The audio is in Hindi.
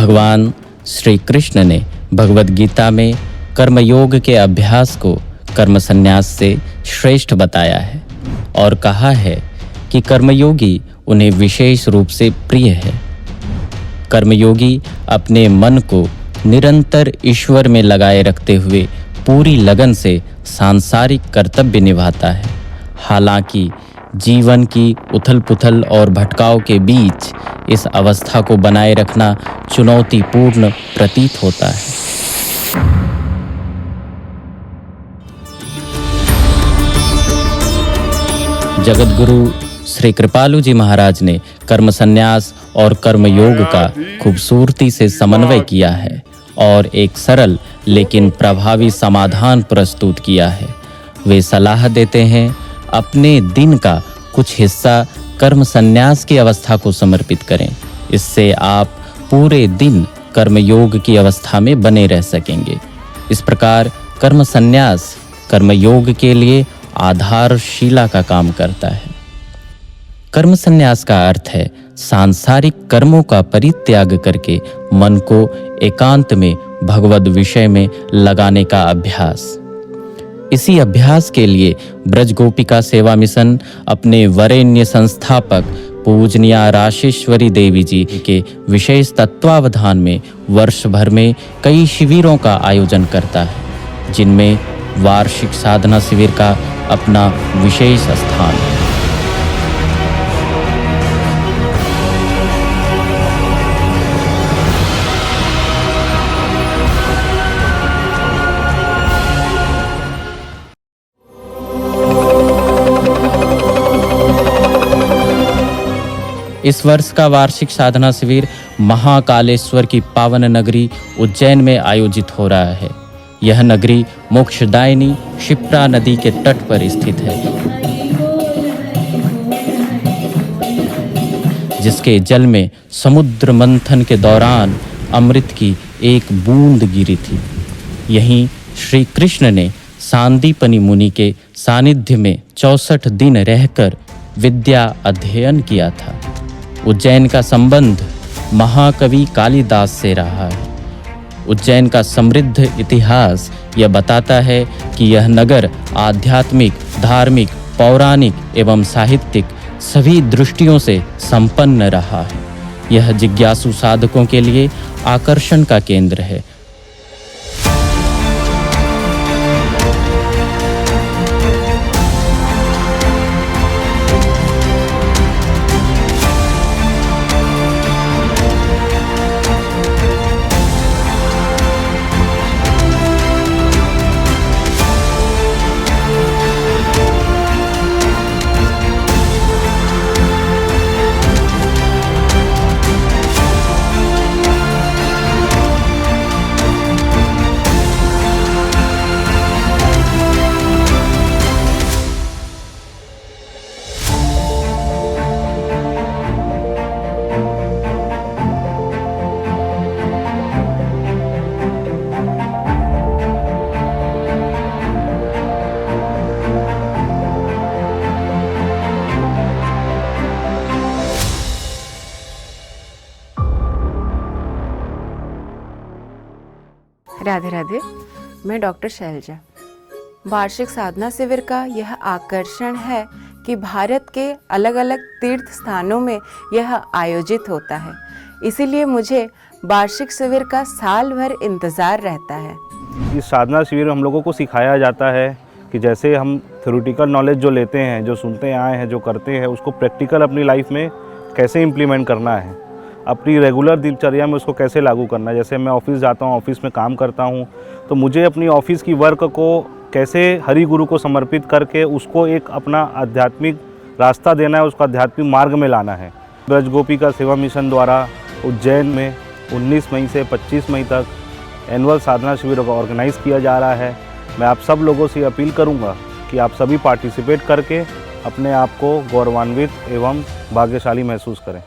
भगवान श्री कृष्ण ने भगवद गीता में कर्मयोग के अभ्यास को कर्म संन्यास से श्रेष्ठ बताया है और कहा है कि कर्मयोगी उन्हें विशेष रूप से प्रिय है। कर्मयोगी अपने मन को निरंतर ईश्वर में लगाए रखते हुए पूरी लगन से सांसारिक कर्तव्य निभाता है। हालांकि जीवन की उथल-पुथल और भटकाव के बीच इस अवस्था को बनाए रखना चुनौतीपूर्ण प्रतीत होता है। जगतगुरु श्री कृपालु जी महाराज ने कर्म संन्यास और कर्म योग का खूबसूरती से समन्वय किया है और एक सरल लेकिन प्रभावी समाधान प्रस्तुत किया है। वे सलाह देते हैं अपने दिन का कुछ हिस्सा कर्म संन्यास की अवस्था को समर्पित करें। इससे आप पूरे दिन कर्म योग की अवस्था में बने रह सकेंगे। इस प्रकार कर्म संन्यास कर्म योग के लिए आधारशिला का काम करता है। कर्म संन्यास का अर्थ है सांसारिक कर्मों का परित्याग करके मन को एकांत में भगवद विषय में लगाने का अभ्यास। इसी अभ्यास के लिए ब्रज गोपिका सेवा मिशन अपने वरेण्य संस्थापक पूजनीय राशेश्वरी देवी जी के विशेष तत्वावधान में वर्ष भर में कई शिविरों का आयोजन करता है, जिनमें वार्षिक साधना शिविर का अपना विशेष स्थान है। इस वर्ष का वार्षिक साधना शिविर महाकालेश्वर की पावन नगरी उज्जैन में आयोजित हो रहा है। यह नगरी मोक्षदायिनी क्षिप्रा नदी के तट पर स्थित है, जिसके जल में समुद्र मंथन के दौरान अमृत की एक बूंद गिरी थी। यहीं श्री कृष्ण ने सांदीपनि मुनि के सानिध्य में 64 दिन रहकर विद्या अध्ययन किया था। उज्जैन का संबंध महाकवि कालिदास से रहा है। उज्जैन का समृद्ध इतिहास यह बताता है कि यह नगर आध्यात्मिक, धार्मिक, पौराणिक एवं साहित्यिक सभी दृष्टियों से संपन्न रहा है। यह जिज्ञासु साधकों के लिए आकर्षण का केंद्र है। राधे राधे। मैं डॉक्टर शैलजा। वार्षिक साधना शिविर का यह आकर्षण है कि भारत के अलग अलग तीर्थ स्थानों में यह आयोजित होता है, इसीलिए मुझे वार्षिक शिविर का साल भर इंतज़ार रहता है। इस साधना शिविर में हम लोगों को सिखाया जाता है कि जैसे हम थ्योरेटिकल नॉलेज जो लेते हैं, जो सुनते आए हैं, जो करते हैं, उसको प्रैक्टिकल अपनी लाइफ में कैसे इम्प्लीमेंट करना है, अपनी रेगुलर दिनचर्या में उसको कैसे लागू करना है। जैसे मैं ऑफिस जाता हूँ, ऑफिस में काम करता हूँ, तो मुझे अपनी ऑफिस की वर्क को कैसे हरि गुरु को समर्पित करके उसको एक अपना आध्यात्मिक रास्ता देना है, उसको आध्यात्मिक मार्ग में लाना है। ब्रज गोपिका सेवा मिशन द्वारा उज्जैन में 19 मई से 25 मई तक एनुअल साधना शिविर को ऑर्गेनाइज़ किया जा रहा है। मैं आप सब लोगों से अपील करूँगा कि आप सभी पार्टिसिपेट करके अपने आप को गौरवान्वित एवं भाग्यशाली महसूस करें।